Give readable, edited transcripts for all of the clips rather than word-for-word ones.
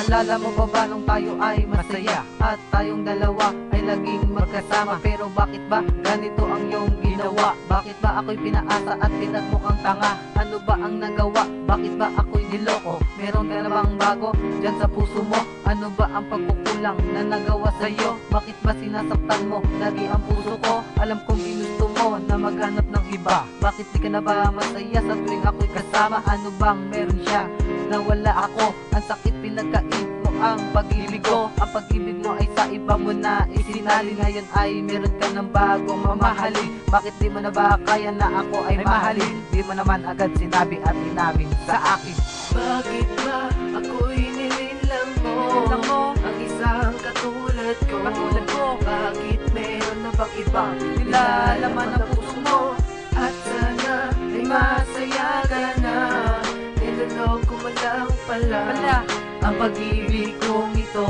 Alala mo ba ba nung tayo ay masaya at tayong dalawa ay laging magkasama? Pero bakit ba ganito ang iyong ginawa? Bakit ba ako'y pinaasa at pinagmukhang tanga? Ano ba ang nagawa? Bakit ba ako'y niloko? Meron ka na bang bago dyan sa puso mo? Ano ba ang pagkukulang na nagawa sa'yo? Bakit ba sinasaktan mo lagi ang puso ko? Alam kong ginusto mo na maghanap ng iba. Bakit di ka na ba masaya sa tuwing ako'y kasama? Ano bang meron siya na wala ako? Ang sakit pinagkait mo ang pag-ibig ko. Ang pag-ibig mo ay sa iba mo na isinali. Ngayon ay meron ka ng bagong mamahalin. Bakit di mo na ba kaya na ako ay mahalin? Di mo naman agad sinabi at inamin sa akin. Bakit ba ako'y nilinlang mo? Ang isang katulad ko. Bakit meron na bang ibang nilalaman ng puso mo? At sana ay masaya ka na. Niloloko mo lang pala ang pag-ibig kong ito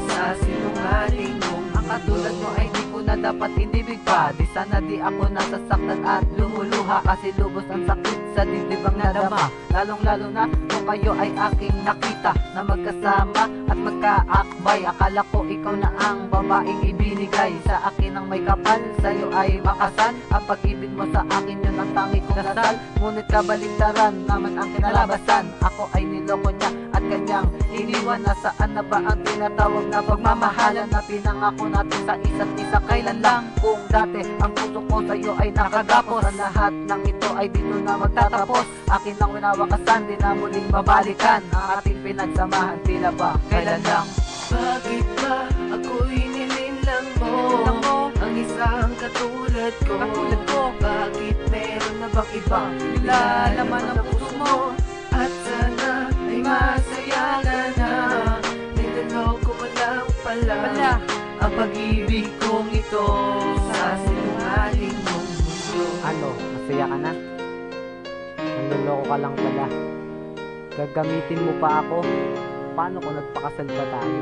sa sinungaling mong Ang katulad mo ay di ko na dapat inibig pa. Di sana di ako nasasaktan at lumuluha. Kasi lubos ang sakit sa dibdib ang nadama. Lalong lalo na kung kayo ay aking nakita na magkasama at magkaakbay. Akala ko ikaw na ang babaeng ibinigay sa akin ang may kapal, sa'yo ay makasal. Ang pag-ibig mo sa akin yun ang tangi kong dasal. Ngunit kabaligtaran naman ang kinalabasan. Ako ay niloko niya at kanyang iniwan. Nasaan na ba ang tinatawag na pagmamahalan na pinangako natin sa isa't isa? Kailan lang kung dati ang puso ko sa'yo ay nakagapos? Ang lahat ng ito ay dito na magtatapos. Akin ang winawakasan, di na muling babalikan ang ating pinagsamahan. Tila ba kailan lang? Bakit ba ako'y nilinlang mo? Ang isang katulad ko. Bakit meron na bang ibang nilalaman ng puso mo? At sana ay masaya ka na. Niloloko mo lang pala ang pag-ibig kong ito sa sinungaling mong mundo. Ano, masaya ka na? Nanloloko ka lang pala. Gagamitin mo pa ako? Paano kung nagpakasal pa tayo?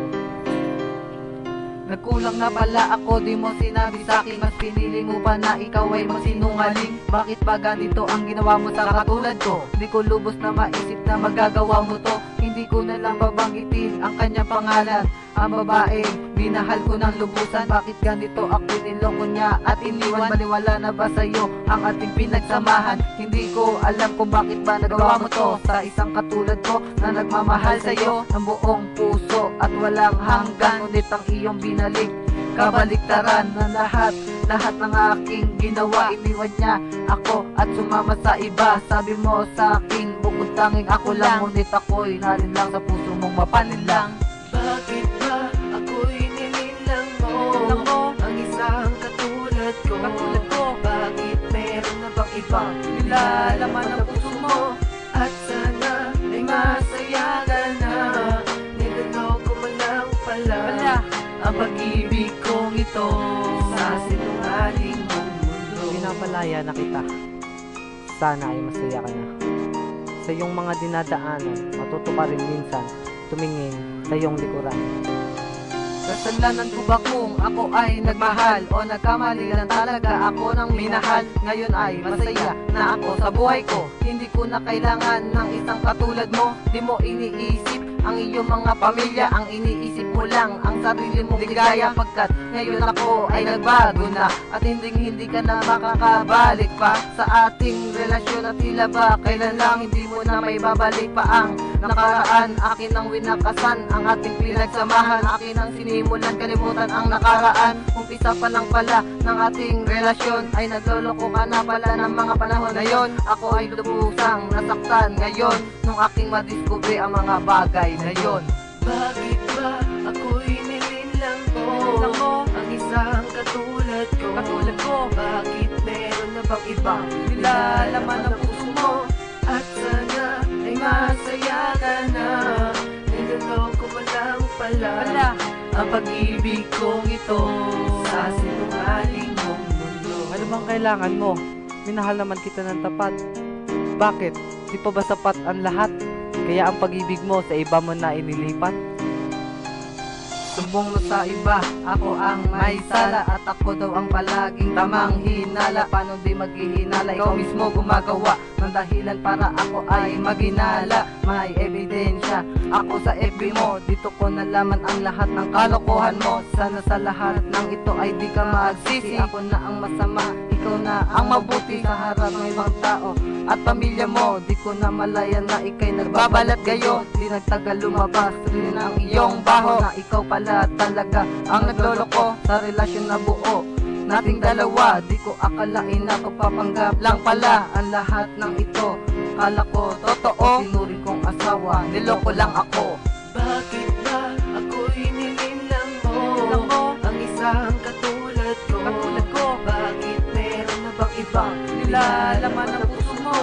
Nagkulang na pala ako, di mo sinabi sa'kin. Mas pinili mo pa na ikaw ay magsinungaling. Bakit ba ganito ang ginawa mo sa katulad ko? Di ko lubos na maisip na magagawa mo to. Hindi ko na lang babanggitin ang kanyang pangalan. Ang babaeng minahal ko ng lubusan. Bakit ganito ako niloko niya at iniwan? Baliwala na ba sa'yo ang ating pinagsamahan? Hindi ko alam kung bakit ba nagawa mo to sa isang katulad ko na nagmamahal sa'yo ng buong puso at walang hanggan. Ngunit ang iyong binalik, kabaliktaran na lahat ng aking ginawa. Iniwan niya ako at sumama sa iba. Sabi mo sa akin, bukod tanging ako lang. Ngunit ako'y narin lang sa puso mong mapalinlang. Bakit ba ako'y nilinlang mo? Ang isang katulad ko. Bakit meron na bang ibang nilalaman ng puso mo? At sana ay masaya ka na. Niloloko mo lang pala ang pag-ibig kong ito sa sinungaling mong mundo. Pinapalaya na kita. Sana ay masaya ka na. Sa iyong mga dinadaanan, matuto ka rin minsan tumingin sa iyong likuran. Kasalanan ko ba kung ako ay nagmahal o nagkamali lang talaga ako ng minahal? Ngayon ay masaya na ako sa buhay ko. Hindi ko na kailangan ng isang katulad mo. Di mo iniisip ang iyong mga pamilya. Ang iniisip mo lang ang sarili mong ligaya. Pagkat ngayon ako ay nagbago na at hindi ka na makakabalik pa sa ating relasyon. At tila ba kailan lang hindi mo na may babalik pa ang nakaraan. Akin ang winakasan ang ating pinagsamahan. Akin ang sinimulan, kalimutan ang nakaraan. Umpisa pa lang pala ng ating relasyon ay nagloloko ka na pala ng mga panahon na yon. Ako ay lubusang nasaktan ngayon nung aking madiskubre ang mga bagay na yon. Bakit ba ako'y nilinlang mo? Ang isang katulad ko. Bakit meron na bang ibang nilalaman ng puso mo? At sana ay masaya ka na. Niloloko mo lang pala ang pag-ibig kong ito sa sinungaling mong mundo. Ano bang kailangan mo? Minahal naman kita ng tapat. Bakit? Di pa ba sapat ang lahat? Kaya ang pag-ibig mo sa iba mo na inilipat? Sumbong mo sa iba, ako ang may sala. At ako daw ang palaging tamang hinala. Paano di maghihinala, ikaw mismo gumagawa ng dahilan para ako ay maginala. May ebidensya ako sa FB mo, dito ko nalaman ang lahat ng kalokohan mo. Sana sa lahat ng ito ay di ka magsisi. Ako na ang masama, ikaw na ang mabuti sa harap ng ibang tao at pamilya mo. Di ko na malaya na ikay nagbabalat gayon. Di nagtagal lumabas rin ang iyong baho na ikaw pala talaga ang nagloloko sa relasyon na buo nating dalawa. Di ko akalain na papanggap lang pala ang lahat ng ito. Kala ko totoo, tinuring kong asawa, niloko lang ako. Bakit ba ako'y nilinlang mo? Ang isang katulad ko. Bakit meron na bang ibang nilalaman ng puso mo?